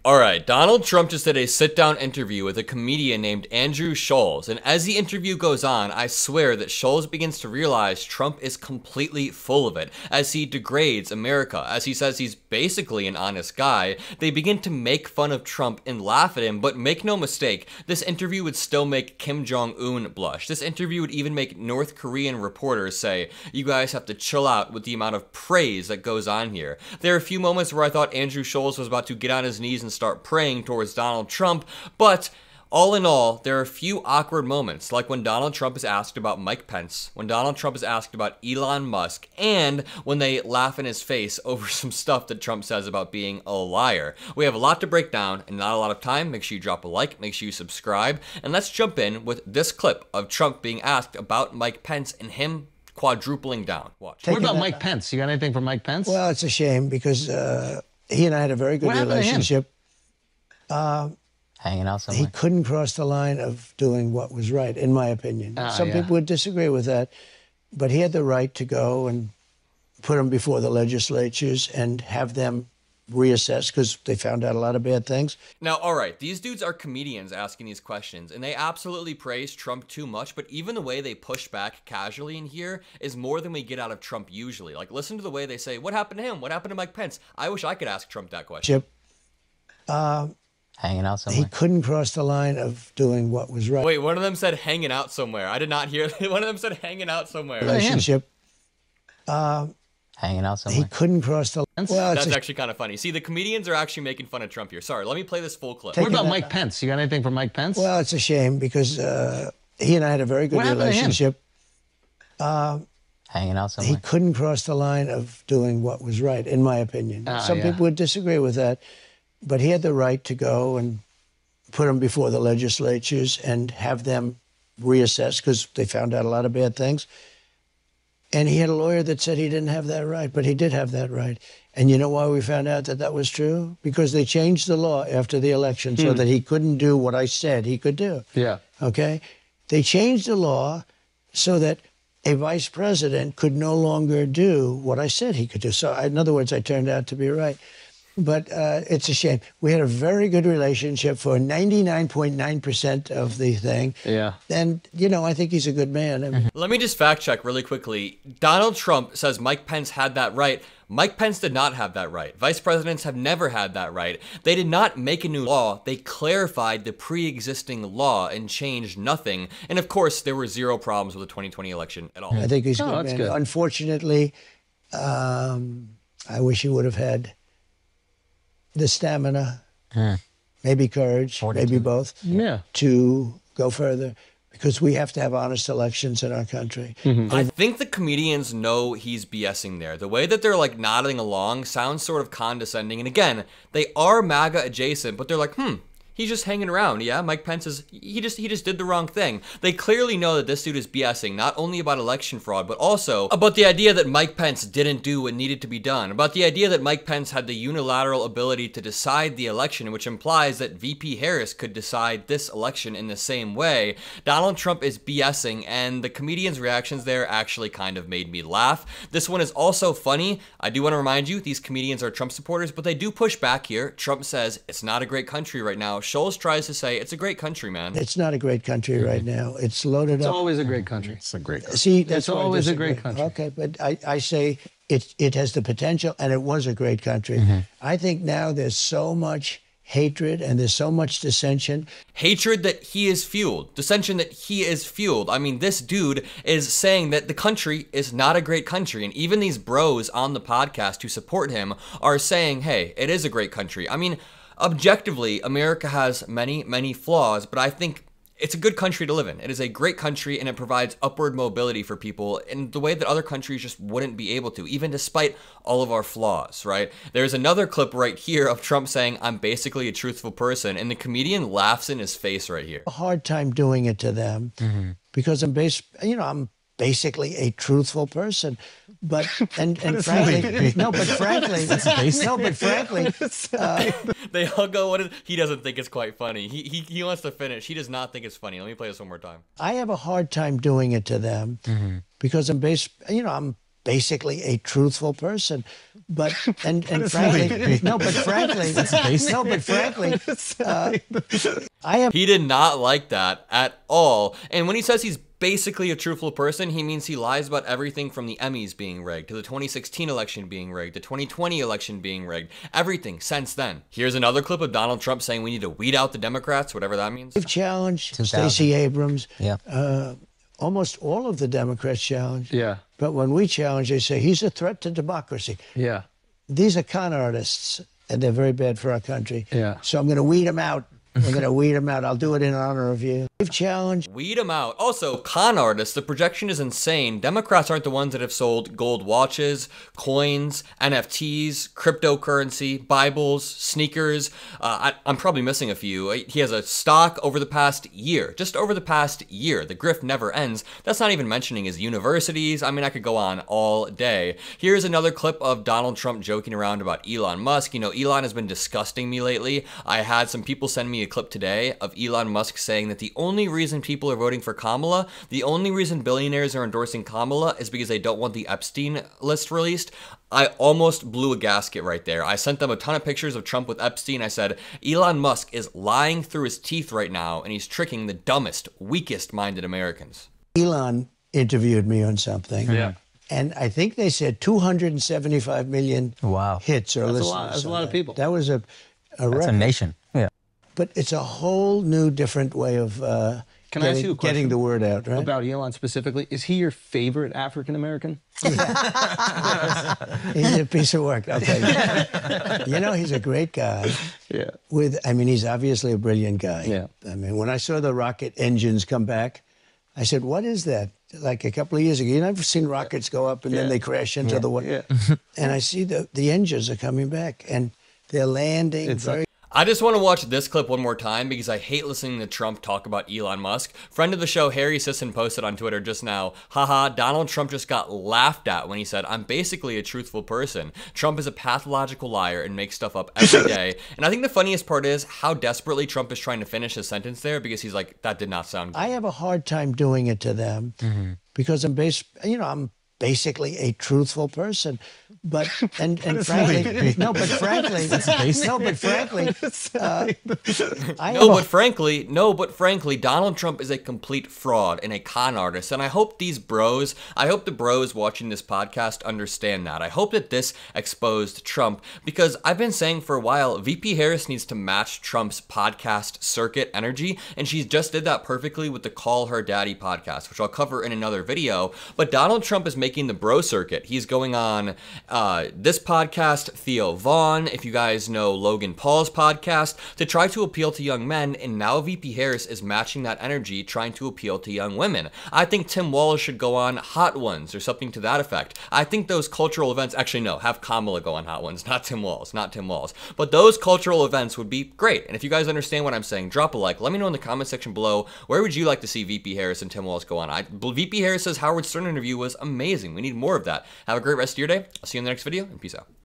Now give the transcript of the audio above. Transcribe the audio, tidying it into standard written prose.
All right, Donald Trump just did a sit-down interview with a comedian named Andrew Schulz, and as the interview goes on, I swear that Schulz begins to realize Trump is completely full of it. As he degrades America, as he says he's basically an honest guy, they begin to make fun of Trump and laugh at him, but make no mistake, this interview would still make Kim Jong-un blush. This interview would even make North Korean reporters say, you guys have to chill out with the amount of praise that goes on here. There are a few moments where I thought Andrew Schulz was about to get on his knees and start praying towards Donald Trump, but all in all, there are a few awkward moments, like when Donald Trump is asked about Mike Pence, when Donald Trump is asked about Elon Musk, and when they laugh in his face over some stuff that Trump says about being a liar. We have a lot to break down and not a lot of time. Make sure you drop a like, make sure you subscribe, and let's jump in with this clip of Trump being asked about Mike Pence and him quadrupling down. Watch. What about Mike Pence? You got anything for Mike Pence? Well, it's a shame because he and I had a very good relationship. Hanging out somewhere. He couldn't cross the line of doing what was right, in my opinion. Some people would disagree with that, but he had the right to go and put him before the legislatures and have them reassess because they found out a lot of bad things. Now, all right, these dudes are comedians asking these questions, and they absolutely praise Trump too much, but even the way they push back casually in here is more than we get out of Trump usually. Like, listen to the way they say, what happened to him? What happened to Mike Pence? I wish I could ask Trump that question. Hanging out somewhere. He couldn't cross the line of doing what was right. Wait, one of them said hanging out somewhere. I did not hear that. One of them said hanging out somewhere. Relationship. Hanging out somewhere. He couldn't cross the line. Well, that's actually kind of funny. See, the comedians are actually making fun of Trump here. Sorry, let me play this full clip. What about Mike Pence? You got anything for Mike Pence? Well, it's a shame because he and I had a very good relationship. Hanging out somewhere. He couldn't cross the line of doing what was right, in my opinion. Some people would disagree with that, but he had the right to go and put him before the legislatures and have them reassess because they found out a lot of bad things. And he had a lawyer that said he didn't have that right, but he did have that right. And you know why we found out that that was true? Because they changed the law after the election so that he couldn't do what I said he could do. Yeah. Okay? They changed the law so that a vice president could no longer do what I said he could do. So, in other words, I turned out to be right. But it's a shame. We had a very good relationship for 99.9% of the thing. Yeah. And, you know, I think he's a good man. I mean, Let me just fact check really quickly. Donald Trump says Mike Pence had that right. Mike Pence did not have that right. Vice presidents have never had that right. They did not make a new law. They clarified the pre-existing law and changed nothing. And of course, there were zero problems with the 2020 election at all. I think he's good, man. Good. Unfortunately, I wish he would have had the stamina, maybe courage, maybe both, to go further. Because we have to have honest elections in our country. I think the comedians know he's BSing there. The way that they're like nodding along sounds sort of condescending. And again, they are MAGA adjacent, but they're like, he's just hanging around. Yeah, Mike Pence is, he just did the wrong thing. They clearly know that this dude is BSing, not only about election fraud, but also about the idea that Mike Pence didn't do what needed to be done, about the idea that Mike Pence had the unilateral ability to decide the election, which implies that VP Harris could decide this election in the same way. Donald Trump is BSing, and the comedians' reactions there actually kind of made me laugh. This one is also funny. I do want to remind you, these comedians are Trump supporters, but they do push back here. Trump says it's not a great country right now. Schulz tries to say it's a great country, man. It's not a great country right now. It's loaded up. It's always a great country. It's a great country. See, that's it's always a great country. Okay, but I say it has the potential, and it was a great country. I think now there's so much hatred and there's so much dissension. Hatred that he is fueled. Dissension that he is fueled. I mean, this dude is saying that the country is not a great country. And even these bros on the podcast who support him are saying, hey, it is a great country. I mean, objectively, America has many, many flaws, but I think it's a good country to live in. It is a great country, and it provides upward mobility for people in the way that other countries just wouldn't be able to, even despite all of our flaws, right? There's another clip right here of Trump saying, I'm basically a truthful person, and the comedian laughs in his face right here. A hard time doing it to them because I'm basically a truthful person. But and frankly, no, but frankly, they all go, he doesn't think it's quite funny. He wants to finish. He does not think it's funny. Let me play this one more time. I have a hard time doing it to them because I'm basically a truthful person. But and frankly, no, but frankly, no, but frankly, I have. He did not like that at all. And when he says he's basically a truthful person, he means he lies about everything from the Emmys being rigged, to the 2016 election being rigged, the 2020 election being rigged, everything since then. Here's another clip of Donald Trump saying we need to weed out the Democrats, whatever that means. We've challenged Stacey Abrams. Yeah. Almost all of the Democrats challenged. Yeah. But when we challenge, they say he's a threat to democracy. Yeah. These are con artists, and they're very bad for our country. Yeah. So I'm going to weed them out. We're going to weed them out. I'll do it in honor of you. We've challenged. Weed them out. Also, con artists, the projection is insane. Democrats aren't the ones that have sold gold watches, coins, NFTs, cryptocurrency, Bibles, sneakers. I'm probably missing a few. He has a stock over the past year. Just over the past year. The grift never ends. That's not even mentioning his universities. I mean, I could go on all day. Here's another clip of Donald Trump joking around about Elon Musk. You know, Elon has been disgusting me lately. I had some people send me a clip today of Elon Musk saying that the only reason people are voting for Kamala, the only reason billionaires are endorsing Kamala is because they don't want the Epstein list released. I almost blew a gasket right there. I sent them a ton of pictures of Trump with Epstein. I said, Elon Musk is lying through his teeth right now, and he's tricking the dumbest, weakest-minded Americans. Elon interviewed me on something. Yeah. And I think they said 275 million hits or listeners. That's a lot of people. That was a That's record. a nation. Yeah. But it's a whole new, different way of Can I ask you a question getting the word out, right? about Elon specifically? Is he your favorite African American? He's a piece of work, I'll tell you. You know, he's a great guy. Yeah. I mean, he's obviously a brilliant guy. Yeah. I mean, when I saw the rocket engines come back, I said, what is that? Like a couple of years ago, you never seen rockets go up and then they crash into the water. Yeah. And I see the engines are coming back and they're landing very. I just want to watch this clip one more time because I hate listening to Trump talk about Elon Musk. Friend of the show, Harry Sisson, posted on Twitter just now, haha, Donald Trump just got laughed at when he said, I'm basically a truthful person. Trump is a pathological liar and makes stuff up every day. And I think the funniest part is how desperately Trump is trying to finish his sentence there because he's like, that did not sound good. I have a hard time doing it to them because I'm basically a truthful person. But and frankly, no, but frankly, Donald Trump is a complete fraud and a con artist. And I hope the bros watching this podcast understand that. I hope that this exposed Trump because I've been saying for a while, VP Harris needs to match Trump's podcast circuit energy. And she just did that perfectly with the Call Her Daddy podcast, which I'll cover in another video. But Donald Trump is making the bro circuit. He's going on this podcast, Theo Vaughn, if you guys know Logan Paul's podcast, to try to appeal to young men, and now VP Harris is matching that energy, trying to appeal to young women. I think Tim Walz should go on Hot Ones, or something to that effect. I think those cultural events, actually no, have Kamala go on Hot Ones, not Tim Walz. But those cultural events would be great, and if you guys understand what I'm saying, drop a like. Let me know in the comment section below, where would you like to see VP Harris and Tim Walz go on? VP Harris's Howard Stern interview was amazing. We need more of that. Have a great rest of your day. I'll see you in the next video, and peace out.